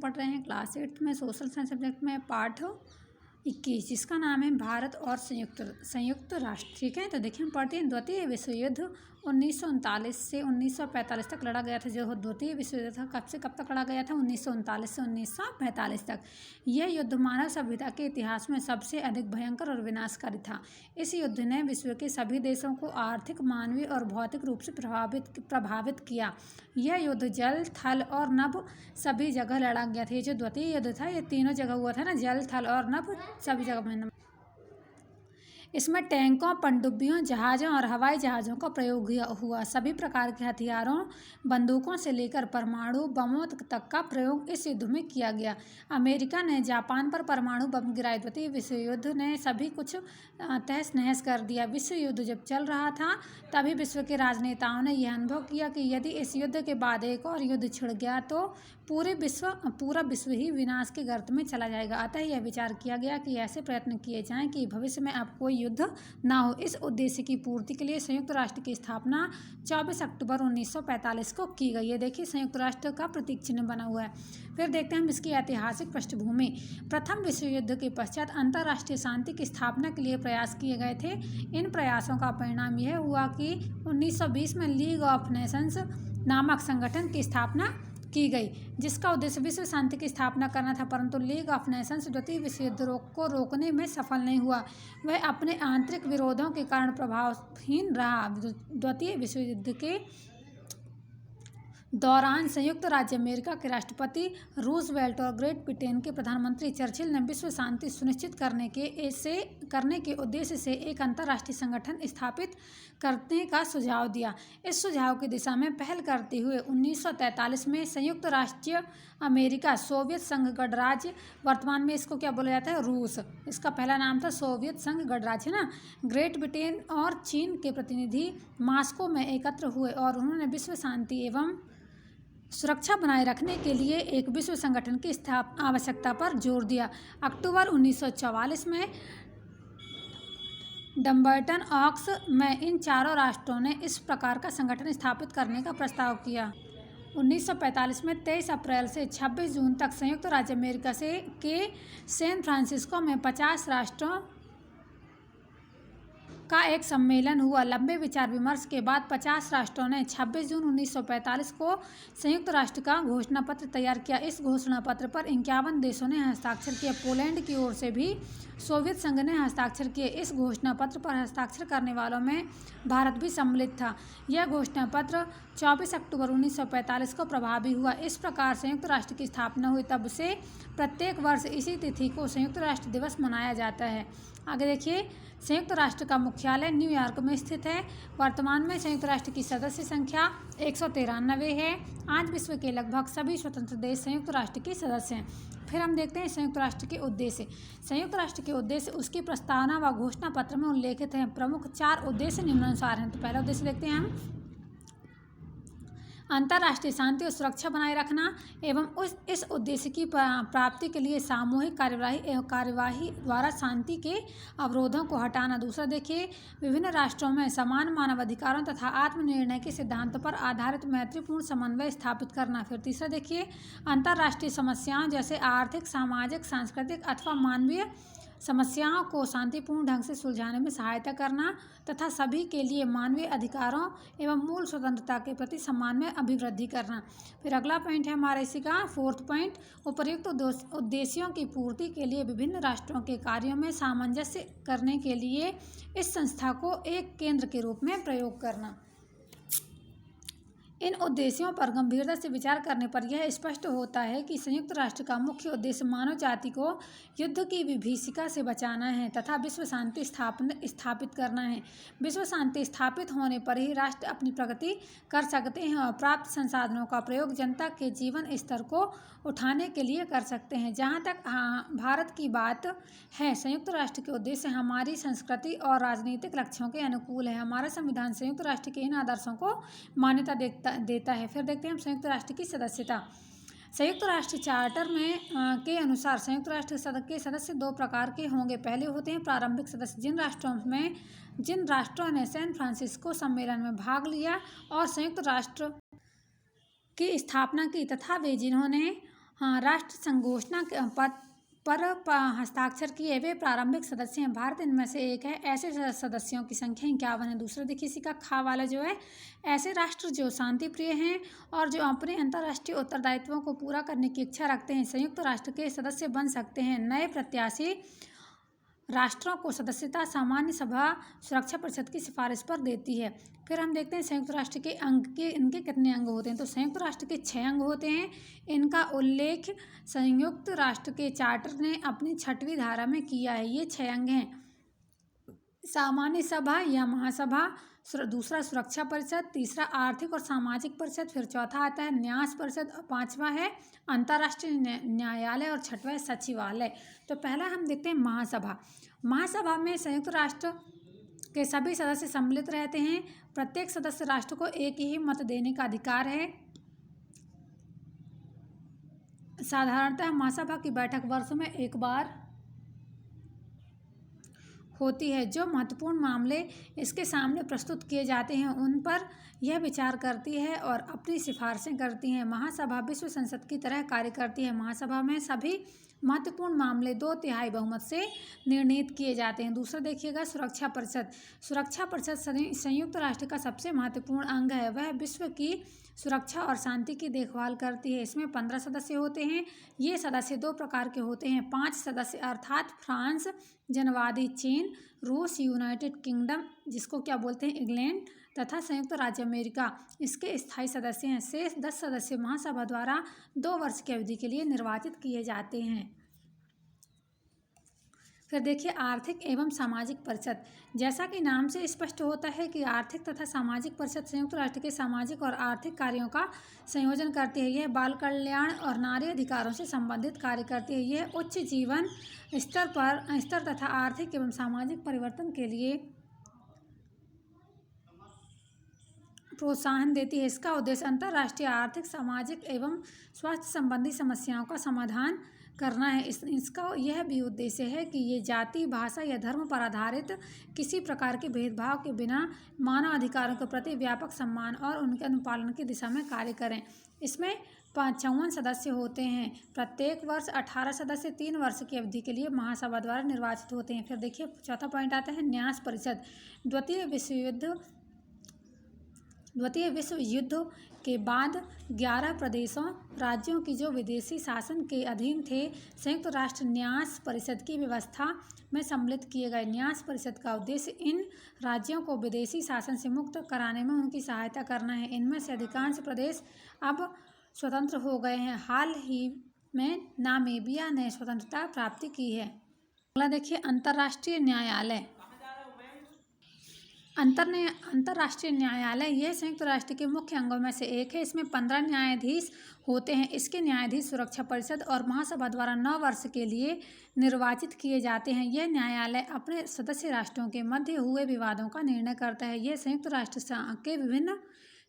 पढ़ रहे हैं क्लास 8 में सोशल साइंस सब्जेक्ट में पाठ 21, जिसका नाम है भारत और संयुक्त राष्ट्र। ठीक है, तो देखिए हम पढ़ते हैं। द्वितीय विश्व युद्ध 1939 से 1945 तक लड़ा गया था। जो द्वितीय विश्व युद्ध था कब से कब तक लड़ा गया था? 1939 से 1945 तक। यह युद्ध मानव सभ्यता के इतिहास में सबसे अधिक भयंकर और विनाशकारी था। इस युद्ध ने विश्व के सभी देशों को आर्थिक, मानवीय और भौतिक रूप से प्रभावित किया। यह युद्ध जल, थल और नभ सभी जगह लड़ा गया था। ये जो द्वितीय युद्ध था ये तीनों जगह हुआ था ना, जल, थल और नभ सभी जगह। इसमें टैंकों, पनडुब्बियों, जहाज़ों और हवाई जहाज़ों का प्रयोग हुआ। सभी प्रकार के हथियारों, बंदूकों से लेकर परमाणु बमों तक का प्रयोग इस युद्ध में किया गया। अमेरिका ने जापान पर परमाणु बम गिराए। द्वितीय विश्व युद्ध ने सभी कुछ तहस नहस कर दिया। विश्व युद्ध जब चल रहा था तभी विश्व के राजनेताओं ने यह अनुभव किया कि यदि इस युद्ध के बाद एक और युद्ध छिड़ गया तो पूरा विश्व ही विनाश के गर्त में चला जाएगा। अतः यह विचार किया गया कि ऐसे प्रयत्न किए जाएं कि भविष्य में अब कोई युद्ध ना हो। इस उद्देश्य की पूर्ति के लिए संयुक्त राष्ट्र की स्थापना 24 अक्टूबर 1945 को की गई है। देखिए संयुक्त राष्ट्र का प्रतीक चिन्ह बना हुआ है। फिर देखते हैं हम इसकी ऐतिहासिक पृष्ठभूमि। प्रथम विश्व युद्ध के पश्चात अंतर्राष्ट्रीय शांति की स्थापना के लिए प्रयास किए गए थे। इन प्रयासों का परिणाम यह हुआ कि 1920 में लीग ऑफ नेशंस नामक संगठन की स्थापना की गई, जिसका उद्देश्य विश्व शांति की स्थापना करना था। परंतु लीग ऑफ नेशंस द्वितीय विश्व युद्ध को रोकने में सफल नहीं हुआ। वह अपने आंतरिक विरोधों के कारण प्रभावहीन रहा। द्वितीय विश्व युद्ध के दौरान संयुक्त राज्य अमेरिका के राष्ट्रपति रूजवेल्ट और ग्रेट ब्रिटेन के प्रधानमंत्री चर्चिल ने विश्व शांति सुनिश्चित करने के उद्देश्य से एक अंतर्राष्ट्रीय संगठन स्थापित करने का सुझाव दिया। इस सुझाव की दिशा में पहल करते हुए 1943 में संयुक्त राज्य अमेरिका, सोवियत संघ गणराज्य, वर्तमान में इसको क्या बोला जाता है? रूस। इसका पहला नाम था सोवियत संघ गणराज्य ना। ग्रेट ब्रिटेन और चीन के प्रतिनिधि मॉस्को में एकत्र हुए और उन्होंने विश्व शांति एवं सुरक्षा बनाए रखने के लिए एक विश्व संगठन की आवश्यकता पर जोर दिया। अक्टूबर 1944 में डम्बर्टन ऑक्स में इन चारों राष्ट्रों ने इस प्रकार का संगठन स्थापित करने का प्रस्ताव किया। 1945 में 23 अप्रैल से 26 जून तक संयुक्त राज्य अमेरिका के सैन फ्रांसिस्को में 50 राष्ट्रों का एक सम्मेलन हुआ। लंबे विचार विमर्श के बाद 50 राष्ट्रों ने 26 जून 1945 को संयुक्त राष्ट्र का घोषणा पत्र तैयार किया। इस घोषणा पत्र पर 51 देशों ने हस्ताक्षर किए। पोलैंड की ओर से भी सोवियत संघ ने हस्ताक्षर किए। इस घोषणा पत्र पर हस्ताक्षर करने वालों में भारत भी सम्मिलित था। यह घोषणा पत्र 24 अक्टूबर 1945 को प्रभावी हुआ। इस प्रकार संयुक्त राष्ट्र की स्थापना हुई। तब से प्रत्येक वर्ष इसी तिथि को संयुक्त राष्ट्र दिवस मनाया जाता है। आगे देखिए, संयुक्त राष्ट्र का मुख्यालय न्यूयॉर्क में स्थित है। वर्तमान में संयुक्त राष्ट्र की सदस्य संख्या 193 है। आज विश्व के लगभग सभी स्वतंत्र देश संयुक्त राष्ट्र के सदस्य हैं। फिर हम देखते हैं संयुक्त राष्ट्र के उद्देश्य। संयुक्त राष्ट्र के उद्देश्य उसकी प्रस्तावना व घोषणा पत्र में उल्लेखित हैं। प्रमुख 4 उद्देश्य निम्नानुसार हैं। तो पहला उद्देश्य देखते हैं हम, अंतर्राष्ट्रीय शांति और सुरक्षा बनाए रखना एवं इस उद्देश्य की प्राप्ति के लिए सामूहिक कार्यवाही द्वारा शांति के अवरोधों को हटाना। दूसरा देखिए, विभिन्न राष्ट्रों में समान मानवाधिकारों तथा आत्मनिर्णय के सिद्धांतों पर आधारित मैत्रीपूर्ण समन्वय स्थापित करना। फिर तीसरा देखिए, अंतर्राष्ट्रीय समस्याओं जैसे आर्थिक, सामाजिक, सांस्कृतिक अथवा मानवीय समस्याओं को शांतिपूर्ण ढंग से सुलझाने में सहायता करना तथा सभी के लिए मानवीय अधिकारों एवं मूल स्वतंत्रता के प्रति सम्मान में अभिवृद्धि करना। फिर अगला पॉइंट है हमारा इसी का 4th पॉइंट, उपर्युक्त उद्देश्यों की पूर्ति के लिए विभिन्न राष्ट्रों के कार्यों में सामंजस्य करने के लिए इस संस्था को एक केंद्र के रूप में प्रयोग करना। इन उद्देश्यों पर गंभीरता से विचार करने पर यह स्पष्ट होता है कि संयुक्त राष्ट्र का मुख्य उद्देश्य मानव जाति को युद्ध की विभीषिका से बचाना है तथा विश्व शांति स्थापित करना है। विश्व शांति स्थापित होने पर ही राष्ट्र अपनी प्रगति कर सकते हैं और प्राप्त संसाधनों का प्रयोग जनता के जीवन स्तर को उठाने के लिए कर सकते हैं। जहाँ तक भारत की बात है, संयुक्त राष्ट्र के उद्देश्य हमारी संस्कृति और राजनीतिक लक्ष्यों के अनुकूल है। हमारा संविधान संयुक्त राष्ट्र के इन आदर्शों को मान्यता देता है। फिर देखते हैं हम संयुक्त राष्ट्र की सदस्यता। संयुक्त राष्ट्र चार्टर में के अनुसार संयुक्त राष्ट्र के सदस्य 2 प्रकार के होंगे। पहले होते हैं प्रारंभिक सदस्य, जिन राष्ट्रों ने सैन फ्रांसिस्को सम्मेलन में भाग लिया और संयुक्त राष्ट्र की स्थापना की तथा वे जिन्होंने हाँ, राष्ट्र संघोषणा पर हस्ताक्षर किए वे प्रारंभिक सदस्य हैं। भारत इनमें से एक है। ऐसे सदस्यों की संख्या 51 है। दूसरा देखिए इसी का खा वाला जो है, ऐसे राष्ट्र जो शांति प्रिय हैं और जो अपने अंतर्राष्ट्रीय उत्तरदायित्वों को पूरा करने की इच्छा रखते हैं, संयुक्त राष्ट्र के सदस्य बन सकते हैं। नए प्रत्याशी राष्ट्रों को सदस्यता सामान्य सभा सुरक्षा परिषद की सिफारिश पर देती है। फिर हम देखते हैं संयुक्त राष्ट्र के इनके कितने अंग होते हैं। तो संयुक्त राष्ट्र के 6 अंग होते हैं। इनका उल्लेख संयुक्त राष्ट्र के चार्टर ने अपनी 6वीं धारा में किया है। ये 6 अंग हैं। सामान्य सभा या महासभा, दूसरा सुरक्षा परिषद, तीसरा आर्थिक और सामाजिक परिषद, फिर चौथा आता है न्यास परिषद और 5वां है अंतर्राष्ट्रीय न्यायालय और 6वां है सचिवालय। तो पहला हम देखते हैं महासभा। महासभा में संयुक्त राष्ट्र के सभी सदस्य सम्मिलित रहते हैं। प्रत्येक सदस्य राष्ट्र को एक ही मत देने का अधिकार है। साधारणतः महासभा की बैठक वर्ष में एक बार होती है। जो महत्वपूर्ण मामले इसके सामने प्रस्तुत किए जाते हैं उन पर यह विचार करती है और अपनी सिफारिशें करती है। महासभा विश्व संसद की तरह कार्य करती है। महासभा में सभी महत्वपूर्ण मामले 2/3 बहुमत से निर्णीत किए जाते हैं। दूसरा देखिएगा सुरक्षा परिषद। सुरक्षा परिषद संयुक्त राष्ट्र का सबसे महत्वपूर्ण अंग है। वह विश्व की सुरक्षा और शांति की देखभाल करती है। इसमें 15 सदस्य होते हैं। ये सदस्य 2 प्रकार के होते हैं। 5 सदस्य अर्थात फ्रांस, जनवादी चीन, रूस, यूनाइटेड किंगडम जिसको क्या बोलते हैं इंग्लैंड, तथा संयुक्त राज्य अमेरिका इसके स्थायी सदस्य हैं। शेष 10 सदस्य महासभा द्वारा 2 वर्ष की अवधि के लिए निर्वाचित किए जाते हैं। फिर देखिए आर्थिक एवं सामाजिक परिषद। जैसा कि नाम से स्पष्ट होता है कि आर्थिक तथा सामाजिक परिषद संयुक्त राष्ट्र के सामाजिक और आर्थिक कार्यों का संयोजन करती है। यह बाल कल्याण और नारी अधिकारों से संबंधित कार्य करती है। यह उच्च जीवन स्तर तथा आर्थिक एवं सामाजिक परिवर्तन के लिए प्रोत्साहन देती है। इसका उद्देश्य अंतर्राष्ट्रीय आर्थिक, सामाजिक एवं स्वास्थ्य संबंधी समस्याओं का समाधान करना है। इसका यह भी उद्देश्य है कि ये जाति, भाषा या धर्म पर आधारित किसी प्रकार के भेदभाव के बिना मानव अधिकारों के प्रति व्यापक सम्मान और उनके अनुपालन की दिशा में कार्य करें। इसमें 55 सदस्य होते हैं। प्रत्येक वर्ष 18 सदस्य 3 वर्ष की अवधि के लिए महासभा द्वारा निर्वाचित होते हैं। फिर देखिए चौथा पॉइंट आता है न्यास परिषद। द्वितीय विश्व युद्ध के बाद 11 प्रदेशों राज्यों की जो विदेशी शासन के अधीन थे, संयुक्त राष्ट्र न्यास परिषद की व्यवस्था में सम्मिलित किए गए। न्यास परिषद का उद्देश्य इन राज्यों को विदेशी शासन से मुक्त कराने में उनकी सहायता करना है। इनमें से अधिकांश प्रदेश अब स्वतंत्र हो गए हैं। हाल ही में नामीबिया ने स्वतंत्रता प्राप्ति की है। अगला देखिए अंतर्राष्ट्रीय न्यायालय। अंतर्राष्ट्रीय न्यायालय यह संयुक्त राष्ट्र के मुख्य अंगों में से एक है। इसमें 15 न्यायाधीश होते हैं। इसके न्यायाधीश सुरक्षा परिषद और महासभा द्वारा 9 वर्ष के लिए निर्वाचित किए जाते हैं। यह न्यायालय अपने सदस्य राष्ट्रों के मध्य हुए विवादों का निर्णय करता है। यह संयुक्त राष्ट्र के विभिन्न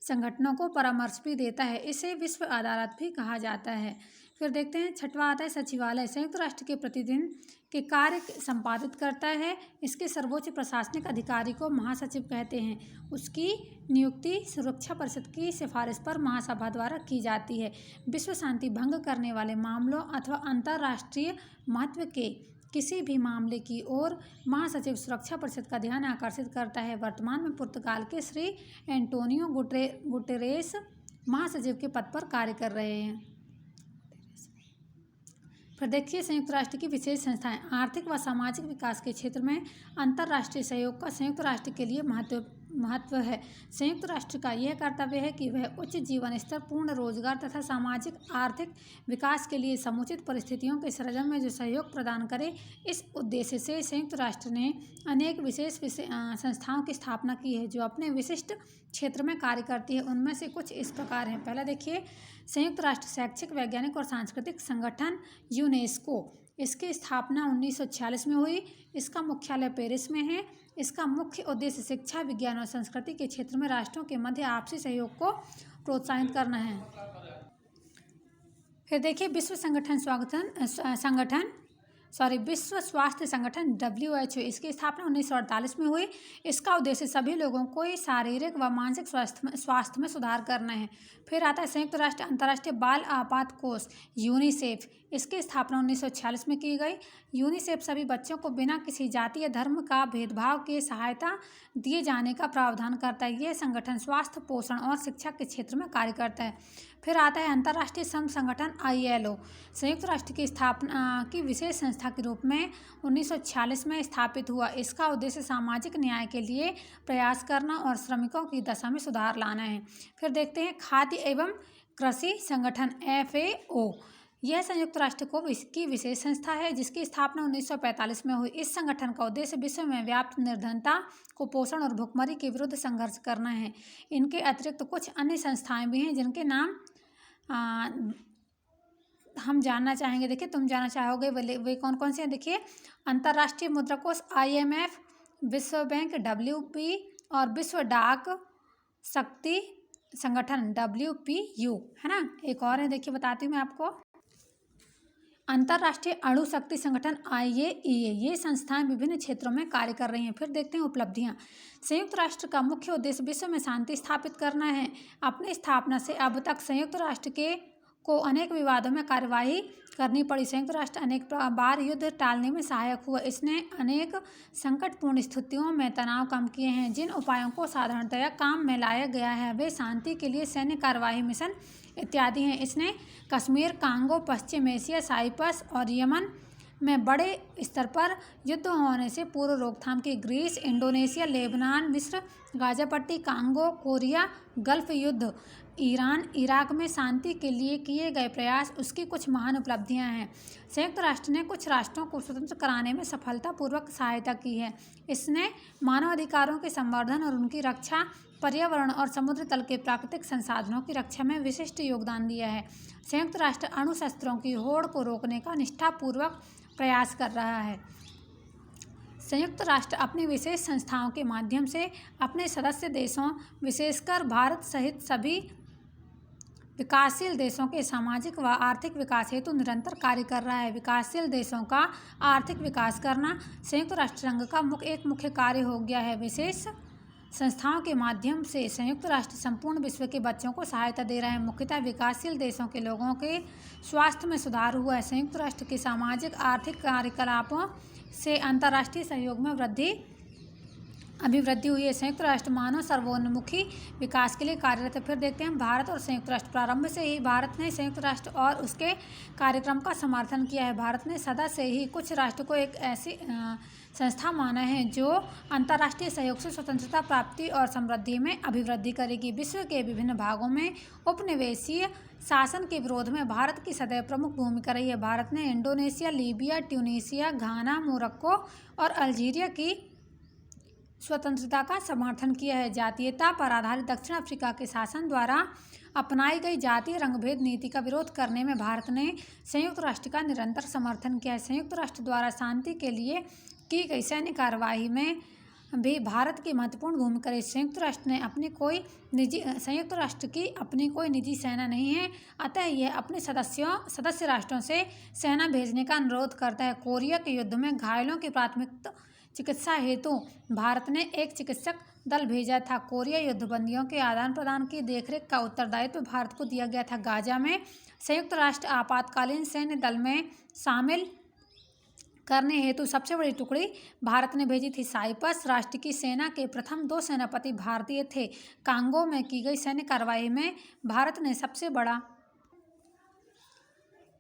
संगठनों को परामर्श भी देता है। इसे विश्व अदालत भी कहा जाता है। फिर देखते हैं 6वां आता है सचिवालय। संयुक्त राष्ट्र के प्रतिदिन के कार्य संपादित करता है। इसके सर्वोच्च प्रशासनिक अधिकारी को महासचिव कहते हैं। उसकी नियुक्ति सुरक्षा परिषद की सिफारिश पर महासभा द्वारा की जाती है। विश्व शांति भंग करने वाले मामलों अथवा अंतर्राष्ट्रीय महत्व के किसी भी मामले की ओर महासचिव सुरक्षा परिषद का ध्यान आकर्षित करता है। वर्तमान में पुर्तगाल के श्री एंटोनियो गुटेरेस महासचिव के पद पर कार्य कर रहे हैं। फिर देखिए संयुक्त राष्ट्र की विशेष संस्थाएं। आर्थिक व सामाजिक विकास के क्षेत्र में अंतर्राष्ट्रीय सहयोग का संयुक्त राष्ट्र के लिए महत्व है। संयुक्त राष्ट्र का यह कर्तव्य है कि वह उच्च जीवन स्तर, पूर्ण रोजगार तथा सामाजिक आर्थिक विकास के लिए समुचित परिस्थितियों के सृजन में जो सहयोग प्रदान करे। इस उद्देश्य से संयुक्त राष्ट्र ने अनेक विशेष संस्थाओं की स्थापना की है जो अपने विशिष्ट क्षेत्र में कार्य करती है। उनमें से कुछ इस प्रकार हैं। पहला देखिए संयुक्त राष्ट्र शैक्षिक, वैज्ञानिक और सांस्कृतिक संगठन यूनेस्को। इसकी स्थापना 1946 में हुई। इसका मुख्यालय पेरिस में है। इसका मुख्य उद्देश्य शिक्षा, विज्ञान और संस्कृति के क्षेत्र में राष्ट्रों के मध्य आपसी सहयोग को प्रोत्साहित करना है। फिर देखिए विश्व संगठन विश्व स्वास्थ्य संगठन WHO, इसकी स्थापना 1948 में हुई। इसका उद्देश्य सभी लोगों को शारीरिक व मानसिक स्वास्थ्य में सुधार करना है। फिर आता है संयुक्त राष्ट्र अंतर्राष्ट्रीय बाल आपात कोष यूनिसेफ, इसकी स्थापना 1946 में की गई। यूनिसेफ सभी बच्चों को बिना किसी जाति या धर्म का भेदभाव के सहायता दिए जाने का प्रावधान करता है। यह संगठन स्वास्थ्य, पोषण और शिक्षा के क्षेत्र में कार्य करता है। फिर आता है अंतर्राष्ट्रीय श्रम संगठन ILO, संयुक्त राष्ट्र की स्थापना की विशेष संस्था के रूप में 1946 में स्थापित हुआ। इसका उद्देश्य सामाजिक न्याय के लिए प्रयास करना और श्रमिकों की दशा में सुधार लाना है। फिर देखते हैं खाद्य एवं कृषि संगठन FAO, यह संयुक्त राष्ट्र की विशेष संस्था है जिसकी स्थापना 1945 में हुई। इस संगठन का उद्देश्य विश्व में व्याप्त निर्धनता, कुपोषण और भुखमरी के विरुद्ध संघर्ष करना है। इनके अतिरिक्त कुछ अन्य संस्थाएं भी हैं जिनके नाम हम जानना चाहेंगे। देखिए, तुम जानना चाहोगे वे कौन कौन से हैं। देखिए, अंतर्राष्ट्रीय मुद्रा कोष IMF, विश्व बैंक WP और विश्व डाक शक्ति संगठन WPU, है ना। एक और है, देखिए बताती हूँ मैं आपको, अंतर्राष्ट्रीय अणु शक्ति संगठन IAEA। ये संस्थाएं विभिन्न क्षेत्रों में कार्य कर रही हैं। फिर देखते हैं उपलब्धियां। संयुक्त राष्ट्र का मुख्य उद्देश्य विश्व में शांति स्थापित करना है। अपनी स्थापना से अब तक संयुक्त राष्ट्र को अनेक विवादों में कार्यवाही करनी पड़ी। संयुक्त राष्ट्र अनेक बार युद्ध टालने में सहायक हुआ। इसने अनेक संकटपूर्ण स्थितियों में तनाव कम किए हैं। जिन उपायों को साधारणतया काम में लाया गया है वे शांति के लिए सैन्य कार्यवाही मिशन इत्यादि हैं। इसने कश्मीर, कांगो, पश्चिम एशिया, साइप्रस और यमन में बड़े स्तर पर युद्ध होने से पूर्व रोकथाम की ग्रीस, इंडोनेशिया, लेबनान, मिस्र, गाजा पट्टी, कांगो, कोरिया, गल्फ युद्ध, ईरान, इराक में शांति के लिए किए गए प्रयास उसकी कुछ महान उपलब्धियां हैं। संयुक्त राष्ट्र ने कुछ राष्ट्रों को स्वतंत्र कराने में सफलतापूर्वक सहायता की है। इसने मानवाधिकारों के संवर्धन और उनकी रक्षा, पर्यावरण और समुद्र तल के प्राकृतिक संसाधनों की रक्षा में विशिष्ट योगदान दिया है। संयुक्त राष्ट्र अणु शस्त्रों की होड़ को रोकने का निष्ठापूर्वक प्रयास कर रहा है। संयुक्त राष्ट्र अपनी विशेष संस्थाओं के माध्यम से अपने सदस्य देशों, विशेषकर भारत सहित सभी विकासशील देशों के सामाजिक व आर्थिक विकास हेतु निरंतर कार्य कर रहा है। विकासशील देशों का आर्थिक विकास करना संयुक्त राष्ट्र संघ का एक मुख्य कार्य हो गया है। विशेष संस्थाओं के माध्यम से संयुक्त राष्ट्र संपूर्ण विश्व के बच्चों को सहायता दे रहा है। मुख्यतः विकासशील देशों के लोगों के स्वास्थ्य में सुधार हुआ है। संयुक्त राष्ट्र के सामाजिक आर्थिक कार्यकलापों से अंतर्राष्ट्रीय सहयोग में अभिवृद्धि हुई है। संयुक्त राष्ट्र मानव सर्वोन्मुखी विकास के लिए कार्यरत है। फिर देखते हैं भारत और संयुक्त राष्ट्र। प्रारंभ से ही भारत ने संयुक्त राष्ट्र और उसके कार्यक्रम का समर्थन किया है। भारत ने सदा से ही कुछ राष्ट्र को एक ऐसी संस्था माना है जो अंतर्राष्ट्रीय सहयोग से स्वतंत्रता प्राप्ति और समृद्धि में अभिवृद्धि करेगी। विश्व के विभिन्न भागों में उपनिवेशीय शासन के विरोध में भारत की सदैव प्रमुख भूमिका रही है। भारत ने इंडोनेशिया, लीबिया, ट्यूनीशिया, घाना, मोरक्को और अल्जीरिया की स्वतंत्रता का समर्थन किया है। जातीयता पर आधारित दक्षिण अफ्रीका के शासन द्वारा अपनाई गई जातीय रंगभेद नीति का विरोध करने में भारत ने संयुक्त राष्ट्र का निरंतर समर्थन किया है। संयुक्त राष्ट्र द्वारा शांति के लिए की गई सैन्य कार्यवाही में भी भारत की महत्वपूर्ण भूमिका रही। संयुक्त राष्ट्र की अपनी कोई निजी सेना नहीं है, अतः यह अपने सदस्य राष्ट्रों से सेना भेजने का अनुरोध करता है। कोरिया के युद्ध में घायलों की प्राथमिक चिकित्सा हेतु भारत ने एक चिकित्सक दल भेजा था। कोरिया युद्धबंदियों के आदान प्रदान की देखरेख का उत्तरदायित्व भारत को दिया गया था। गाजा में संयुक्त राष्ट्र आपातकालीन सैन्य दल में शामिल करने हेतु सबसे बड़ी टुकड़ी भारत ने भेजी थी। साइप्रस राष्ट्र की सेना के प्रथम 2 सेनापति भारतीय थे। कांगो में की गई सैन्य कार्रवाई में भारत ने सबसे बड़ा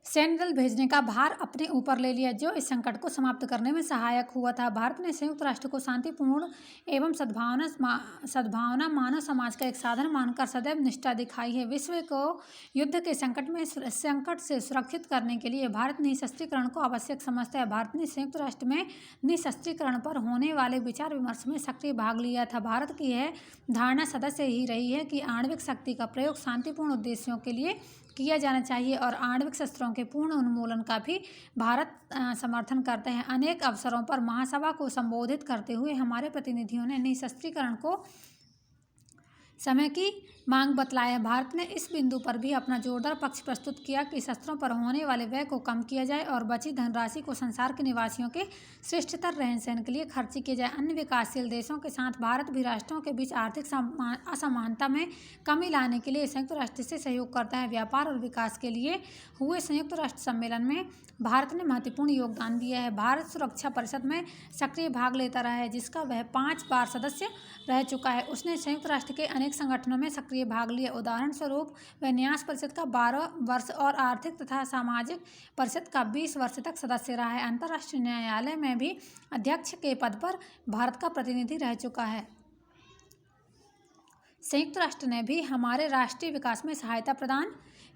सैन्य दल भेजने का भार अपने ऊपर ले लिया, जो इस संकट को समाप्त करने में सहायक हुआ था। भारत ने संयुक्त राष्ट्र को शांतिपूर्ण एवं सद्भावना मानव समाज का एक साधन मानकर सदैव निष्ठा दिखाई है। विश्व को युद्ध के संकट से सुरक्षित करने के लिए भारत निःशस्त्रीकरण को आवश्यक समझता है। भारत ने संयुक्त राष्ट्र में निःशस्त्रीकरण पर होने वाले विचार विमर्श में सक्रिय भाग लिया था। भारत की यह धारणा सदस्य ही रही है कि आणविक शक्ति का प्रयोग शांतिपूर्ण उद्देश्यों के लिए किया जाना चाहिए और आणविक शस्त्रों के पूर्ण उन्मूलन का भी भारत समर्थन करता है। अनेक अवसरों पर महासभा को संबोधित करते हुए हमारे प्रतिनिधियों ने निःशस्त्रीकरण को समय की मांग बतलाया। भारत ने इस बिंदु पर भी अपना जोरदार पक्ष प्रस्तुत किया कि शस्त्रों पर होने वाले व्यय को कम किया जाए और बची धनराशि को संसार के निवासियों के श्रेष्ठतर रहन सहन के लिए खर्च किया जाए। अन्य विकासशील देशों के साथ भारत भी राष्ट्रों के बीच आर्थिक असमानता में कमी लाने के लिए संयुक्त राष्ट्र से सहयोग करता है। व्यापार और विकास के लिए हुए संयुक्त राष्ट्र सम्मेलन में भारत ने महत्वपूर्ण योगदान दिया है। भारत सुरक्षा परिषद में सक्रिय भाग लेता रहा है, जिसका वह 5 बार सदस्य रह चुका है। उसने संयुक्त राष्ट्र के अनेक संगठनों में सक्रिय भाग लिया। उदाहरण स्वरूप वह न्यास परिषद का 12 वर्ष और आर्थिक तथा सामाजिक परिषद का 20 वर्ष तक सदस्य रहा है। अंतर्राष्ट्रीय न्यायालय में भी अध्यक्ष के पद पर भारत का प्रतिनिधि रह चुका है। संयुक्त राष्ट्र ने भी हमारे राष्ट्रीय विकास में सहायता प्रदान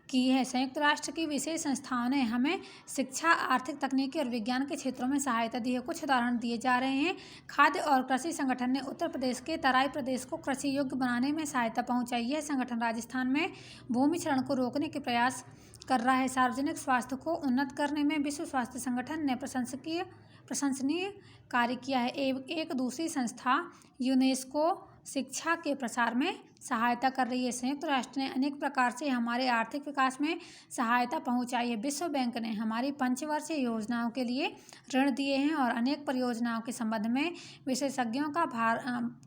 की है। संयुक्त राष्ट्र की विशेष संस्थाओं ने हमें शिक्षा, आर्थिक, तकनीकी और विज्ञान के क्षेत्रों में सहायता दी है। कुछ उदाहरण दिए जा रहे हैं। खाद्य और कृषि संगठन ने उत्तर प्रदेश के तराई प्रदेश को कृषि योग्य बनाने में सहायता पहुंचाई। यह संगठन राजस्थान में भूमि क्षरण को रोकने के प्रयास कर रहा है। सार्वजनिक स्वास्थ्य को उन्नत करने में विश्व स्वास्थ्य संगठन ने प्रशंसनीय कार्य किया है। एक दूसरी संस्था यूनेस्को शिक्षा के प्रसार में सहायता कर रही है। संयुक्त राष्ट्र ने अनेक प्रकार से हमारे आर्थिक विकास में सहायता पहुंचाई है। विश्व बैंक ने हमारी पंचवर्षीय योजनाओं के लिए ऋण दिए हैं और अनेक परियोजनाओं के संबंध में विशेषज्ञों का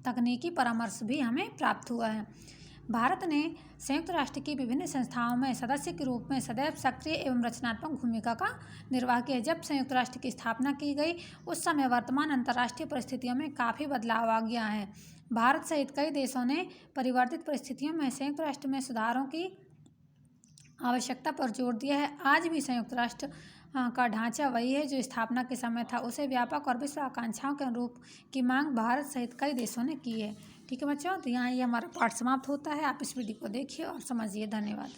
तकनीकी परामर्श भी हमें प्राप्त हुआ है। भारत ने संयुक्त राष्ट्र की विभिन्न संस्थाओं में सदस्य के रूप में सदैव सक्रिय एवं रचनात्मक भूमिका का निर्वाह किया। जब संयुक्त राष्ट्र की स्थापना की गई उस समय वर्तमान अंतर्राष्ट्रीय परिस्थितियों में काफ़ी बदलाव आ गया है। भारत सहित कई देशों ने परिवर्तित परिस्थितियों में संयुक्त राष्ट्र में सुधारों की आवश्यकता पर जोर दिया है। आज भी संयुक्त राष्ट्र का ढांचा वही है जो स्थापना के समय था। उसे व्यापक और विश्व आकांक्षाओं के अनुरूप की मांग भारत सहित कई देशों ने की है। ठीक है बच्चों, तो यहाँ ये हमारा पाठ समाप्त होता है। आप इस वीडियो को देखिए और समझिए। धन्यवाद।